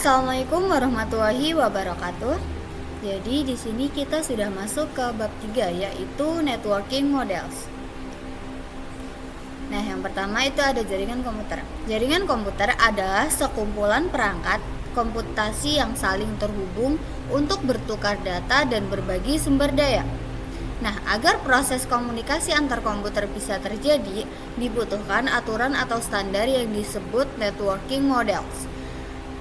Assalamualaikum warahmatullahi wabarakatuh. Jadi di sini kita sudah masuk ke bab 3, yaitu networking models. Nah, yang pertama itu ada jaringan komputer. Jaringan komputer adalah sekumpulan perangkat komputasi yang saling terhubung untuk bertukar data dan berbagi sumber daya. Nah, agar proses komunikasi antar komputer bisa terjadi, dibutuhkan aturan atau standar yang disebut networking models.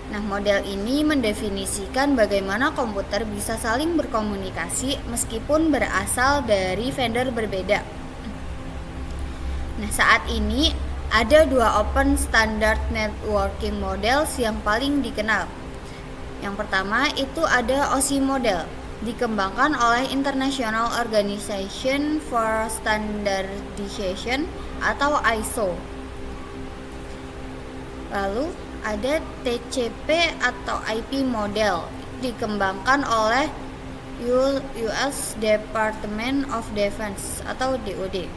Nah, model ini mendefinisikan bagaimana komputer bisa saling berkomunikasi meskipun berasal dari vendor berbeda. Nah, saat ini ada dua open standard networking models yang paling dikenal. Yang pertama itu ada OSI model, dikembangkan oleh International Organization for Standardization atau ISO. Lalu ada TCP atau IP model, dikembangkan oleh US Department of Defense atau DoD.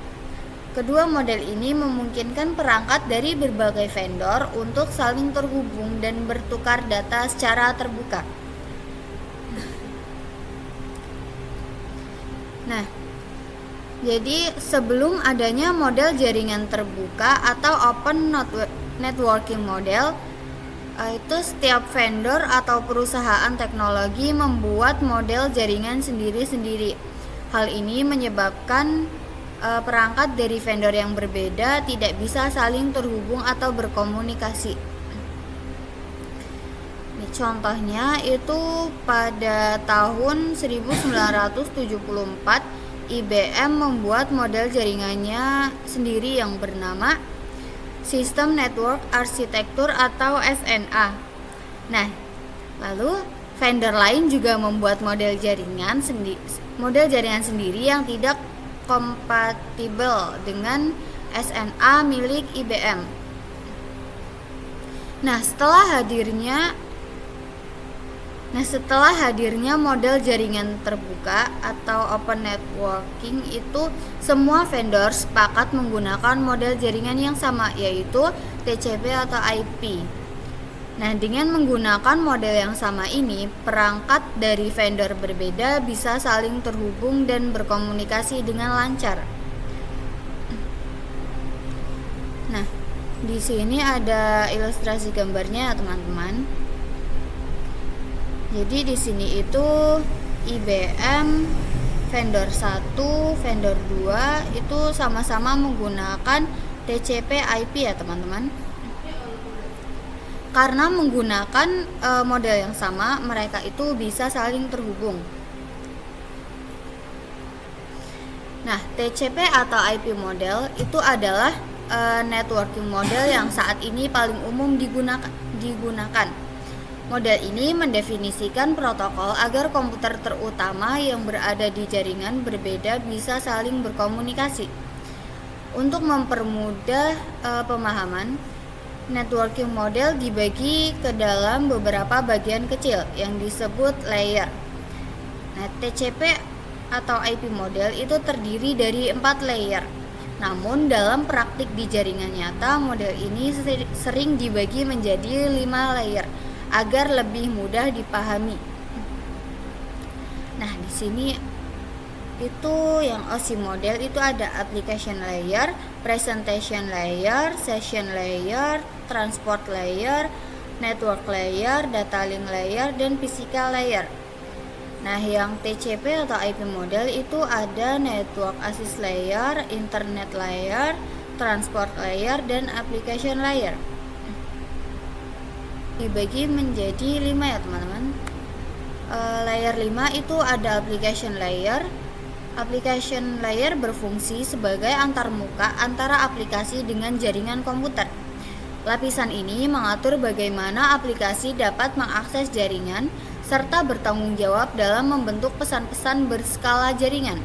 Kedua model ini memungkinkan perangkat dari berbagai vendor untuk saling terhubung dan bertukar data secara terbuka. Nah, jadi sebelum adanya model jaringan terbuka atau open networking model, itu setiap vendor atau perusahaan teknologi membuat model jaringan sendiri-sendiri. Hal ini menyebabkan perangkat dari vendor yang berbeda tidak bisa saling terhubung atau berkomunikasi. Ini contohnya itu pada tahun 1974 IBM membuat model jaringannya sendiri yang bernama System Network Architecture atau SNA. Nah, lalu vendor lain juga membuat model jaringan sendiri yang tidak kompatibel dengan SNA milik IBM. Nah, setelah hadirnya model jaringan terbuka atau open networking itu, semua vendor sepakat menggunakan model jaringan yang sama, yaitu TCP atau IP. Nah, dengan menggunakan model yang sama ini, perangkat dari vendor berbeda bisa saling terhubung dan berkomunikasi dengan lancar. Nah, di sini ada ilustrasi gambarnya, teman-teman. Jadi di sini itu IBM vendor 1, vendor 2 itu sama-sama menggunakan TCP IP ya, teman-teman. Karena menggunakan model yang sama, mereka itu bisa saling terhubung. Nah, TCP atau IP model itu adalah networking model yang saat ini paling umum digunakan. Model ini mendefinisikan protokol agar komputer terutama yang berada di jaringan berbeda bisa saling berkomunikasi. Untuk mempermudah pemahaman, networking model dibagi ke dalam beberapa bagian kecil yang disebut layer. Nah, TCP atau IP model itu terdiri dari 4 layer. Namun dalam praktik di jaringan nyata, model ini sering dibagi menjadi 5 layer agar lebih mudah dipahami. Nah, di sini itu yang OSI model itu ada application layer, presentation layer, session layer, transport layer, network layer, data link layer, dan physical layer. Nah, yang TCP atau IP model itu ada network access layer, internet layer, transport layer, dan application layer. Dibagi menjadi 5 ya, teman-teman. Layer 5 itu ada application layer. Application layer berfungsi sebagai antarmuka antara aplikasi dengan jaringan komputer. Lapisan ini mengatur bagaimana aplikasi dapat mengakses jaringan serta bertanggung jawab dalam membentuk pesan-pesan berskala jaringan.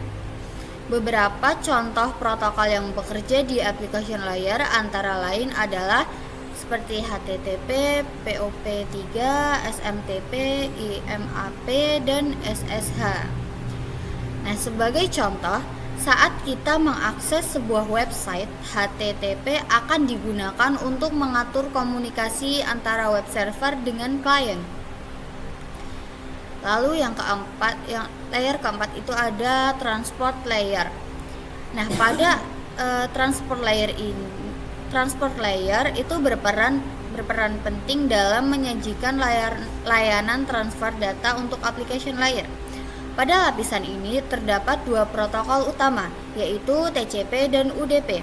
Beberapa contoh protokol yang bekerja di application layer antara lain adalah seperti HTTP, POP3, SMTP, IMAP, dan SSH. Nah, sebagai contoh, Saat kita mengakses sebuah website, HTTP akan digunakan untuk mengatur komunikasi antara web server dengan klien. Lalu layer keempat itu ada transport layer. Nah, pada transport layer itu berperan penting dalam menyajikan layanan transfer data untuk application layer. Pada lapisan ini terdapat dua protokol utama, yaitu TCP dan UDP.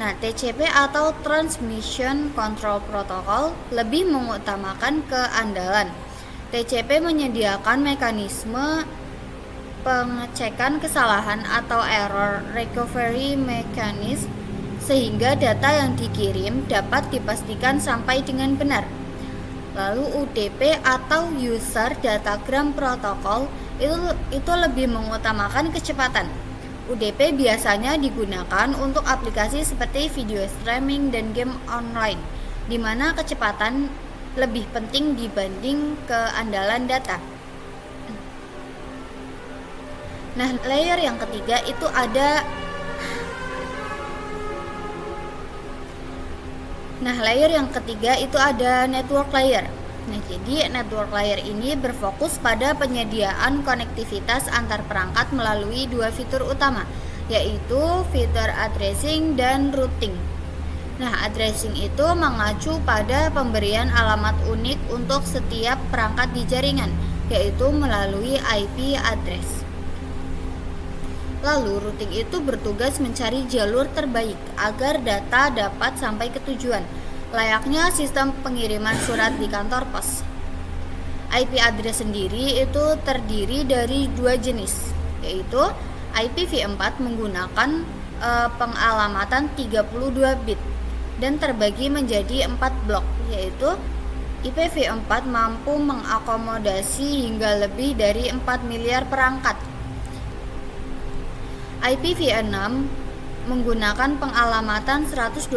Nah, TCP atau Transmission Control Protocol lebih mengutamakan keandalan. TCP menyediakan mekanisme pengecekan kesalahan atau error recovery mechanism sehingga data yang dikirim dapat dipastikan sampai dengan benar. Lalu UDP atau User Datagram Protocol itu lebih mengutamakan kecepatan. UDP biasanya digunakan untuk aplikasi seperti video streaming dan game online, di mana kecepatan lebih penting dibanding keandalan data. Nah, layer yang ketiga itu ada network layer. Nah, jadi network layer ini berfokus pada penyediaan konektivitas antar perangkat melalui dua fitur utama, yaitu fitur addressing dan routing. Nah, addressing itu mengacu pada pemberian alamat unik untuk setiap perangkat di jaringan, yaitu melalui IP address. Lalu, routing itu bertugas mencari jalur terbaik agar data dapat sampai ke tujuan, layaknya sistem pengiriman surat di kantor pos. IP address sendiri itu terdiri dari dua jenis, yaitu IPv4 menggunakan pengalamatan 32 bit dan terbagi menjadi 4 blok, yaitu IPv4 mampu mengakomodasi hingga lebih dari 4 miliar perangkat. IPv6 menggunakan pengalamatan 128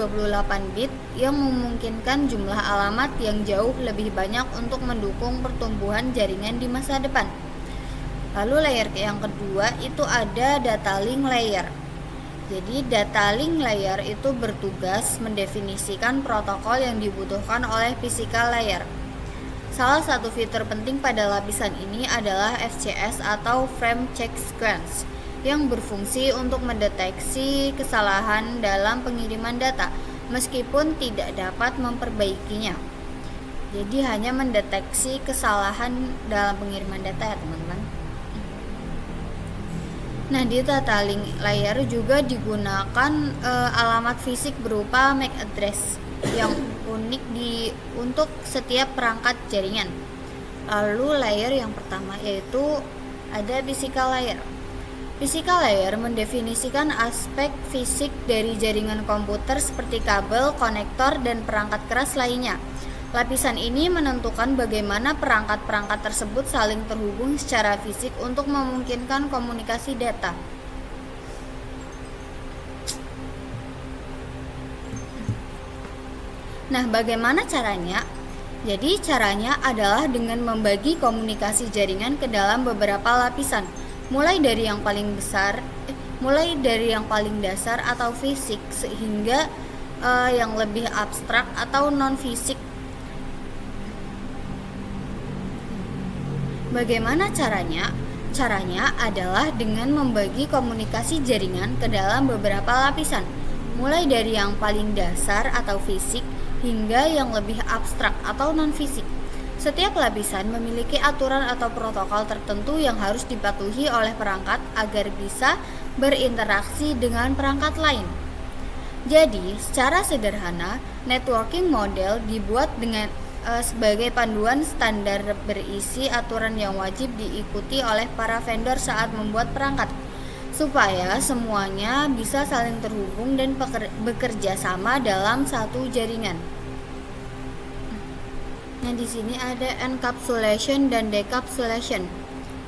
bit yang memungkinkan jumlah alamat yang jauh lebih banyak untuk mendukung pertumbuhan jaringan di masa depan. Lalu layer yang kedua itu ada data link layer. Jadi data link layer itu bertugas mendefinisikan protokol yang dibutuhkan oleh physical layer. Salah satu fitur penting pada lapisan ini adalah FCS atau Frame Check Sequence, yang berfungsi untuk mendeteksi kesalahan dalam pengiriman data meskipun tidak dapat memperbaikinya. Jadi hanya mendeteksi kesalahan dalam pengiriman data ya teman-teman. Nah, di data link layer juga digunakan alamat fisik berupa MAC address yang unik untuk setiap perangkat jaringan. Lalu layer yang pertama yaitu ada physical layer. Physical layer mendefinisikan aspek fisik dari jaringan komputer seperti kabel, konektor, dan perangkat keras lainnya. Lapisan ini menentukan bagaimana perangkat-perangkat tersebut saling terhubung secara fisik untuk memungkinkan komunikasi data. Nah, bagaimana caranya? Jadi, caranya adalah dengan membagi komunikasi jaringan ke dalam beberapa lapisan. Mulai dari yang paling dasar atau fisik sehingga yang lebih abstrak atau non fisik. Bagaimana caranya? Caranya adalah dengan membagi komunikasi jaringan ke dalam beberapa lapisan, mulai dari yang paling dasar atau fisik hingga yang lebih abstrak atau non fisik. Setiap lapisan memiliki aturan atau protokol tertentu yang harus dipatuhi oleh perangkat agar bisa berinteraksi dengan perangkat lain. Jadi, secara sederhana, networking model dibuat dengan sebagai panduan standar berisi aturan yang wajib diikuti oleh para vendor saat membuat perangkat, supaya semuanya bisa saling terhubung dan bekerja sama dalam satu jaringan. Nah, di sini ada encapsulation dan decapsulation.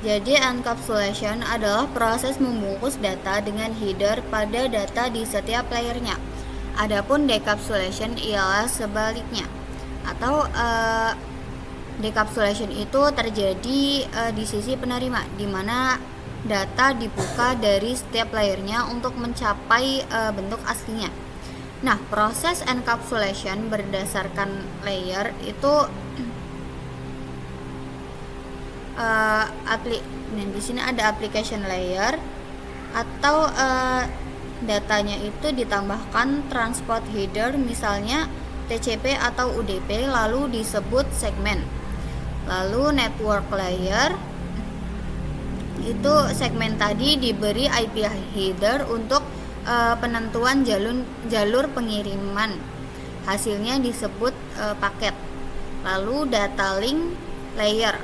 Jadi, encapsulation adalah proses membungkus data dengan header pada data di setiap layernya. Adapun decapsulation ialah sebaliknya. Atau decapsulation itu terjadi di sisi penerima, di mana data dibuka dari setiap layernya untuk mencapai bentuk aslinya. Nah, proses encapsulation berdasarkan layer itu di sini ada application layer atau datanya itu ditambahkan transport header, misalnya TCP atau UDP, lalu disebut segmen. Lalu network layer itu segmen tadi diberi IP header untuk penentuan jalur pengiriman, hasilnya disebut paket. Lalu data link layer,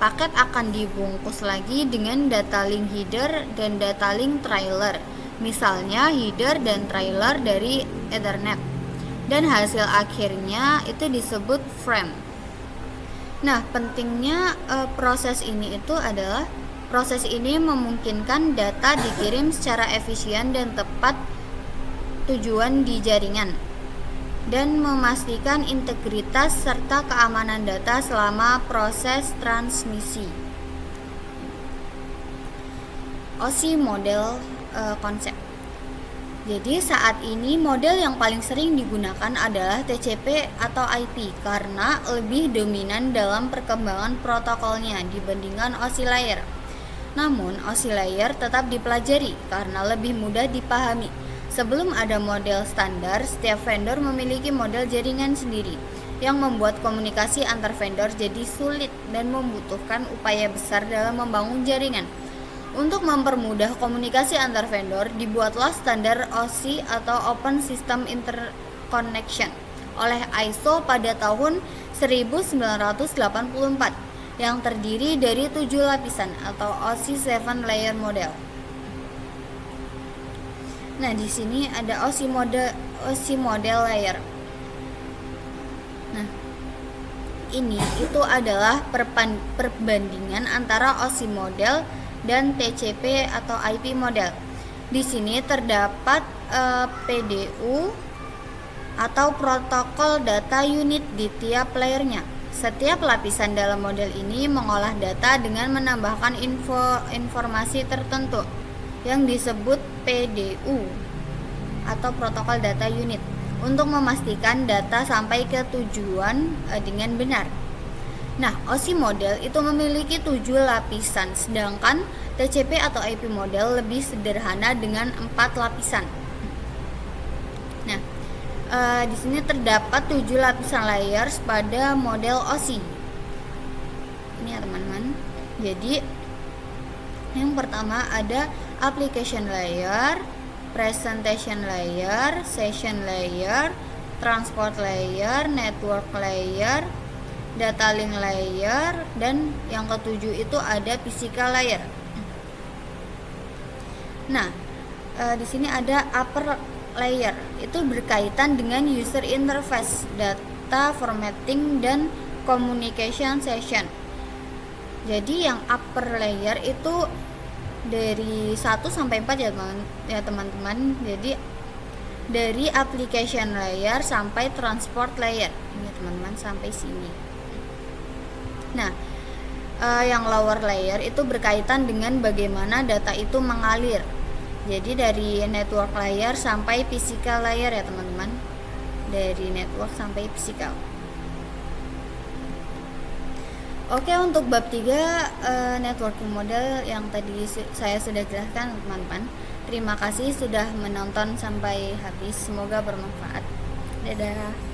paket akan dibungkus lagi dengan data link header dan data link trailer, misalnya header dan trailer dari Ethernet, dan hasil akhirnya itu disebut frame. Nah, pentingnya proses ini itu adalah proses ini memungkinkan data dikirim secara efisien dan tepat tujuan di jaringan, dan memastikan integritas serta keamanan data selama proses transmisi. OSI model konsep. Jadi saat ini model yang paling sering digunakan adalah TCP atau IP karena lebih dominan dalam perkembangan protokolnya dibandingkan OSI layer. Namun OSI layer tetap dipelajari karena lebih mudah dipahami. Sebelum ada model standar, setiap vendor memiliki model jaringan sendiri yang membuat komunikasi antar vendor jadi sulit dan membutuhkan upaya besar dalam membangun jaringan. Untuk mempermudah komunikasi antar vendor, dibuatlah standar OSI atau Open System Interconnection oleh ISO pada tahun 1984 yang terdiri dari 7 lapisan atau OSI 7 layer model. Nah, di sini ada OSI model layer. Nah, ini itu adalah perbandingan antara OSI model dan TCP atau IP model. Di sini terdapat PDU atau protokol data unit di tiap layernya. Setiap lapisan dalam model ini mengolah data dengan menambahkan informasi tertentu yang disebut PDU atau protokol data unit untuk memastikan data sampai ke tujuan dengan benar. Nah, OSI model itu memiliki 7 lapisan, sedangkan TCP atau IP model lebih sederhana dengan 4 lapisan. Nah, di sini terdapat 7 lapisan layers pada model OSI. Ini ya teman-teman. Jadi, yang pertama ada application layer, presentation layer, session layer, transport layer, network layer, data link layer, dan yang ketujuh itu ada physical layer. Nah, di sini ada upper layer, itu berkaitan dengan user interface, data formatting, dan communication session. Jadi yang upper layer itu dari 1 sampai 4 ya teman-teman. Jadi dari application layer sampai transport layer. Ini teman-teman sampai sini. Nah, yang lower layer itu berkaitan dengan bagaimana data itu mengalir. Jadi dari network layer sampai physical layer ya teman-teman. Dari network sampai physical. Oke, untuk bab 3 networking model yang tadi saya sudah jelaskan teman-teman. Terima kasih sudah menonton sampai habis. Semoga bermanfaat. Dadah.